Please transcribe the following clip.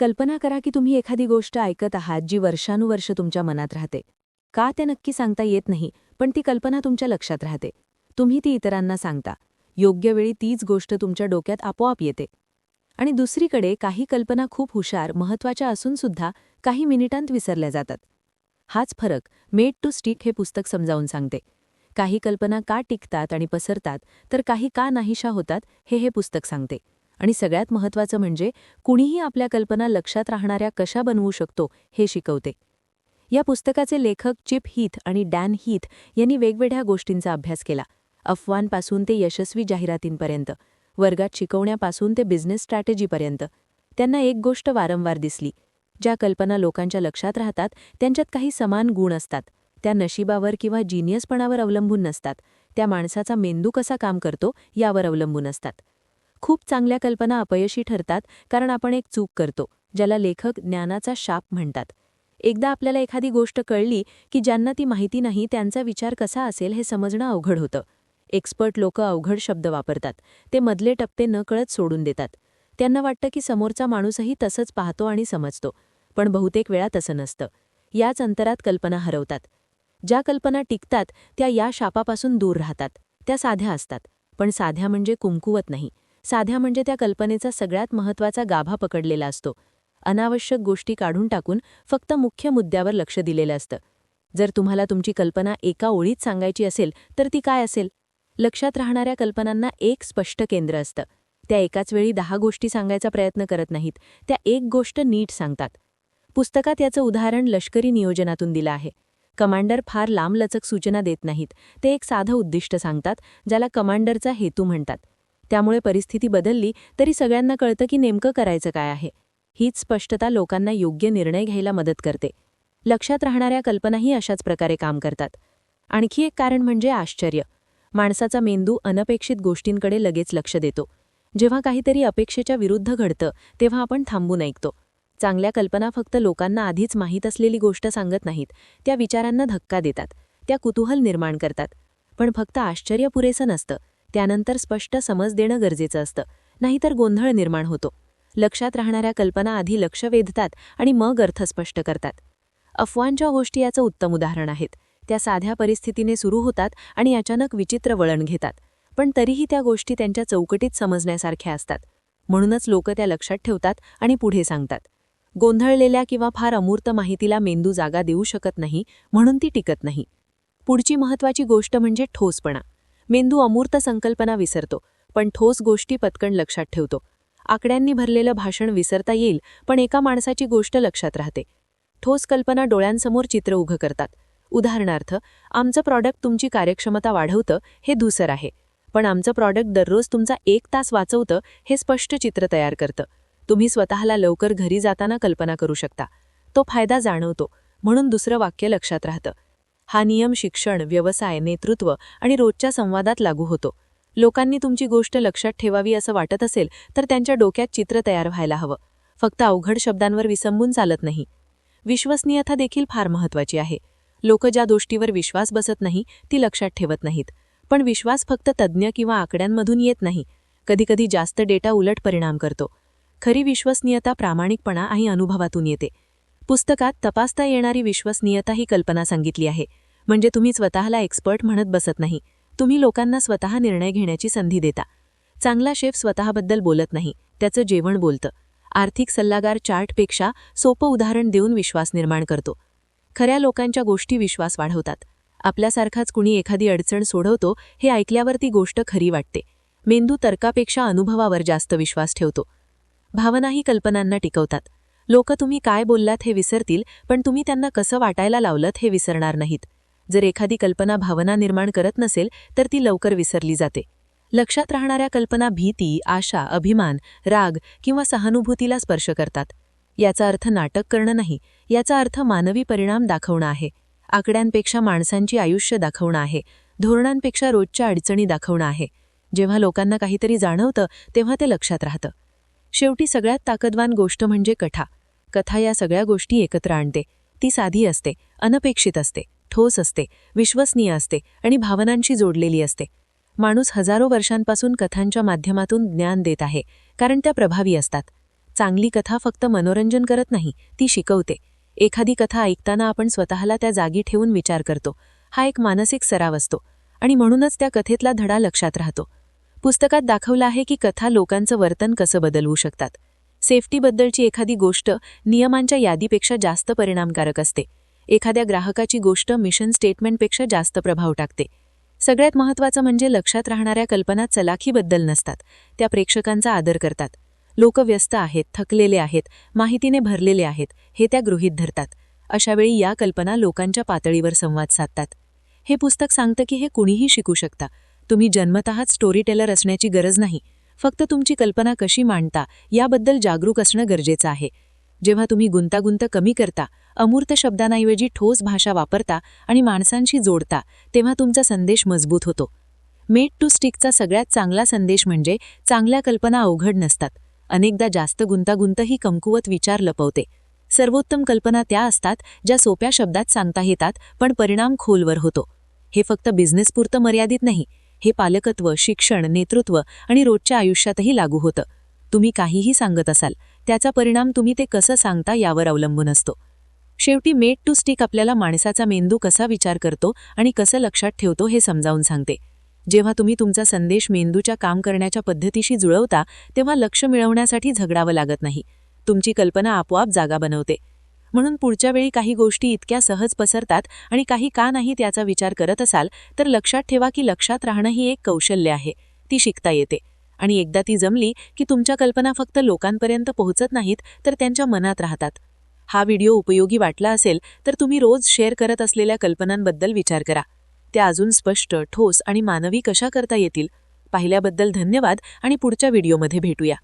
कल्पना करा की तुम्ही एखादी गोष्ट ऐकत आहात जी वर्षानुवर्ष तुमच्या मनात राहते. का ते नक्की सांगता येत नाही, पण ती कल्पना तुमच्या लक्षात राहते. तुम्ही ती इतरांना सांगता. योग्य वेळी तीच गोष्ट तुमच्या डोक्यात आपोआप येते. आणि दुसरीकडे काही कल्पना खूप हुशार, महत्त्वाच्या असूनसुद्धा काही मिनिटांत विसरल्या जातात. हाच फरक मेड टू स्टिक हे पुस्तक समजावून सांगते. काही कल्पना का टिकतात आणि पसरतात, तर काही का नाहीशा होतात हे पुस्तक सांगते. आणि सगळ्यात महत्त्वाचं म्हणजे कुणीही आपल्या कल्पना लक्षात राहणाऱ्या कशा बनवू शकतो हे शिकवते. या पुस्तकाचे लेखक चिप हीथ आणि डॅन हीथ यांनी वेगवेगळ्या गोष्टींचा अभ्यास केला. अफवांपासून ते यशस्वी जाहिरातींपर्यंत, वर्गात शिकवण्यापासून ते बिझनेस स्ट्रॅटेजीपर्यंत. त्यांना एक गोष्ट वारंवार दिसली. ज्या कल्पना लोकांच्या लक्षात राहतात त्यांच्यात काही समान गुण असतात. त्या नशिबावर किंवा जिनियसपणावर अवलंबून नसतात. त्या माणसाचा मेंदू कसा काम करतो यावर अवलंबून असतात. खूप चांगल्या कल्पना अपयशी ठरतात कारण आपण एक चूक करतो, ज्याला लेखक ज्ञानाचा शाप म्हणतात. एकदा आपल्याला एखादी गोष्ट कळली की ज्यांना ती माहिती नाही त्यांचा विचार कसा असेल हे समजणं अवघड होतं. एक्सपर्ट लोक अवघड शब्द वापरतात. ते मधले टप्पे नकळत सोडून देतात. त्यांना वाटतं की समोरचा माणूसही तसंच पाहतो आणि समजतो. पण बहुतेक वेळा तसं नसतं. याच अंतरात कल्पना हरवतात. ज्या कल्पना टिकतात त्या या शापापासून दूर राहतात. त्या साध्या असतात, पण साध्या म्हणजे कुमकुवत नाही. साध्या म्हणजे त्या कल्पनेचा सगळ्यात महत्त्वाचा गाभा पकडलेला असतो. अनावश्यक गोष्टी काढून टाकून फक्त मुख्य मुद्द्यावर लक्ष दिलेलं असतं. जर तुम्हाला तुमची कल्पना एका ओळीत सांगायची असेल तर ती काय असेल? लक्षात राहणाऱ्या कल्पनांना एक स्पष्ट केंद्र असतं. त्या एकाच वेळी 10 गोष्टी सांगायचा प्रयत्न करत नाहीत. त्या एक गोष्ट नीट सांगतात. पुस्तकात याचं उदाहरण लष्करी नियोजनातून दिलं आहे. कमांडर फार लांबलचक सूचना देत नाहीत. ते एक साधं उद्दिष्ट सांगतात, ज्याला कमांडरचा हेतू म्हणतात. त्यामुळे परिस्थिती बदलली तरी सगळ्यांना कळतं की नेमकं करायचं काय आहे. हीच स्पष्टता लोकांना योग्य निर्णय घ्यायला मदत करते. लक्षात राहणाऱ्या कल्पनाही अशाच प्रकारे काम करतात. आणखी एक कारण म्हणजे आश्चर्य. माणसाचा मेंदू अनपेक्षित गोष्टींकडे लगेच लक्ष देतो. जेव्हा काहीतरी अपेक्षेच्या विरुद्ध घडतं तेव्हा आपण थांबून ऐकतो. चांगल्या कल्पना फक्त लोकांना आधीच माहीत असलेली गोष्ट सांगत नाहीत. त्या विचारांना धक्का देतात. त्या कुतूहल निर्माण करतात. पण फक्त आश्चर्य पुरेसं नसतं. त्यानंतर स्पष्ट समज देणं गरजेचं असतं. नाहीतर गोंधळ निर्माण होतो. लक्षात राहणाऱ्या कल्पना आधी लक्ष वेधतात आणि मग अर्थ स्पष्ट करतात. अफवांच्या गोष्टी याचं उत्तम उदाहरण आहेत. त्या साध्या परिस्थितीने सुरू होतात आणि अचानक विचित्र वळण घेतात. पण तरीही त्या गोष्टी त्यांच्या चौकटीत समजण्यासारख्या असतात. म्हणूनच लोक त्या लक्षात ठेवतात आणि पुढे सांगतात. गोंधळलेल्या किंवा फार अमूर्त माहितीला मेंदू जागा देऊ शकत नाही, म्हणून ती टिकत नाही. पुढची महत्त्वाची गोष्ट म्हणजे ठोसपणा. मेंदू अमूर्त संकल्पना विसरतो, पण ठोस गोष्टी पटकन लक्षात ठेवतो. आकड्यांनी भरलेलं भाषण विसरता येईल, पण एका माणसाची गोष्ट लक्षात राहते. ठोस कल्पना डोळ्यांसमोर चित्र उभं करतात. उदाहरणार्थ, आमचं प्रॉडक्ट तुमची कार्यक्षमता वाढवतं हे धूसर आहे, पण आमचं प्रॉडक्ट दररोज तुमचा 1 तास वाचवतं हे स्पष्ट चित्र तयार करतं. तुम्ही स्वतःला लवकर घरी जाताना कल्पना करू शकता. तो फायदा जाणवतो, म्हणून दुसरं वाक्य लक्षात राहतं. हा नियम शिक्षण, व्यवसाय, नेतृत्व आणि रोजच्या संवादात लागू होतो. लोकांनी तुमची गोष्ट लक्षात ठेवावी असं वाटत असेल तर त्यांच्या डोक्यात चित्र तयार व्हायला हवं. फक्त अवघड शब्दांवर विसंबून चालत नाही. विश्वसनीयता देखील फार महत्त्वाची आहे. लोक ज्या गोष्टीवर विश्वास बसत नाही ती लक्षात ठेवत नाहीत. पण विश्वास फक्त तज्ज्ञ किंवा आकड्यांमधून येत नाही. कधीकधी जास्त डेटा उलट परिणाम करतो. खरी विश्वसनीयता प्रामाणिकपणा आणि अनुभवातून येते. पुस्तकात तपासता येणारी विश्वसनीयता ही कल्पना सांगितली आहे. म्हणजे तुम्ही स्वतःला एक्सपर्ट म्हणत बसत नाही. तुम्ही लोकांना स्वतः निर्णय घेण्याची संधी देता. चांगला शेफ स्वतःबद्दल बोलत नाही, त्याचं जेवण बोलतं. आर्थिक सल्लागार चार्टपेक्षा सोपं उदाहरण देऊन विश्वास निर्माण करतो. खऱ्या लोकांच्या गोष्टी विश्वास वाढवतात. आपल्यासारखाच कुणी एखादी अडचण सोडवतो हे ऐकल्यावर ती गोष्ट खरी वाटते. मेंदू तर्कापेक्षा अनुभवावर जास्त विश्वास ठेवतो. भावनाही कल्पनांना टिकवतात. लोक तुम्ही काय बोललात हे विसरतील, पण तुम्ही त्यांना कसं वाटायला लावलत हे विसरणार नाहीत. जर एखादी कल्पना भावना निर्माण करत नसेल तर ती लवकर विसरली जाते. लक्षात राहणाऱ्या कल्पना भीती, आशा, अभिमान, राग किंवा सहानुभूतीला स्पर्श करतात. याचा अर्थ नाटक करणं नाही. याचा अर्थ मानवी परिणाम दाखवणं आहे. आकड्यांपेक्षा माणसांची आयुष्य दाखवणं आहे. धोरणांपेक्षा रोजच्या अडचणी दाखवणं आहे. जेव्हा लोकांना काहीतरी जाणवतं तेव्हा ते लक्षात राहतं. शेवटी सगळ्यात ताकदवान गोष्ट म्हणजे कथा. कथा या सगळ्या गोष्टी एकत्र आणते. ती साधी असते, अनपेक्षित असते, ठोस असते, विश्वसनीय असते आणि भावनांशी जोडलेली असते. माणूस हजारो वर्षांपासून कथांच्या माध्यमातून ज्ञान देत आहे, कारण त्या प्रभावी असतात. चांगली कथा फक्त मनोरंजन करत नाही, ती शिकवते. एखादी कथा ऐकताना आपण स्वतःला त्या जागी ठेवून विचार करतो. हा एक मानसिक सराव असतो आणि म्हणूनच त्या कथेतला धडा लक्षात राहतो. पुस्तकात दाखवलं आहे की कथा लोकांचं वर्तन कसं बदलवू शकतात. सेफ्टीबद्दलची एखादी गोष्ट नियमांच्या यादीपेक्षा जास्त परिणामकारक असते. एखाद्या ग्राहकाची गोष्ट मिशन स्टेटमेंटपेक्षा जास्त प्रभाव टाकते. सगळ्यात महत्त्वाचं म्हणजे लक्षात राहणाऱ्या कल्पना चलाखीबद्दल नसतात, त्या प्रेक्षकांचा आदर करतात. लोक व्यस्त आहेत, थकलेले आहेत, माहितीने भरलेले आहेत, हे त्या गृहीत धरतात. अशावेळी या कल्पना लोकांच्या पातळीवर संवाद साधतात. हे पुस्तक सांगतं की हे कुणीही शिकू शकता. तुम्ही जन्मतःच स्टोरी टेलर असण्याची गरज नाही. फक्त तुमची कल्पना कशी मांडता याबद्दल जागरूक असणं गरजेचं आहे. जेव्हा तुम्ही गुंतागुंत कमी करता, अमूर्त शब्दांऐवजी ठोस भाषा वापरता आणि माणसांशी जोडता, तेव्हा तुमचा संदेश मजबूत होतो. मेड टू स्टिकचा सगळ्यात चांगला संदेश म्हणजे चांगल्या कल्पना अवघड नसतात. अनेकदा जास्त गुंतागुंत ही कमकुवत विचार लपवते. सर्वोत्तम कल्पना त्या असतात ज्या सोप्या शब्दात सांगता येतात पण परिणाम खोलवर होतो. हे फक्त बिझनेसपुरतं मर्यादित नाही, हे पालकत्व, शिक्षण, नेतृत्व आणि रोजच्या आयुष्यातही लागू होतं. तुम्ही काहीही सांगत असाल, त्याचा परिणाम तुम्ही ते कसं सांगता यावर अवलंबून असतो. शेवटी मेड टू स्टिक आपल्याला माणसाचा मेंदू कसा विचार करतो आणि कसं लक्षात ठेवतो हे समजावून सांगते. जेव्हा तुम्ही तुमचा संदेश मेंदूच्या काम करण्याच्या पद्धतीशी जुळवता, तेव्हा लक्ष्य मिळवण्यासाठी झगडावं लागत नाही. तुमची कल्पना आपोआप जागा बनवते. म्हणून पुढच्या वेळी काही गोष्टी इतक्या सहज पसरतात आणि काही का नाहीत याचा विचार करत असाल तर लक्षात ठेवा की लक्षात राहणं ही एक कौशल्य आहे. ती शिकता येते आणि एकदा ती जमली की तुमच्या कल्पना फक्त लोकांपर्यंत पोहोचत नाहीत तर त्यांच्या मनात राहतात. हा व्हिडिओ उपयोगी वाटला असेल तर तुम्ही रोज शेअर करत असलेल्या कल्पनांबद्दल विचार करा. त्या अजून स्पष्ट, ठोस आणि मानवी कशा करता येतील. पाहिल्याबद्दल धन्यवाद आणि पुढच्या व्हिडिओमध्ये भेटूया.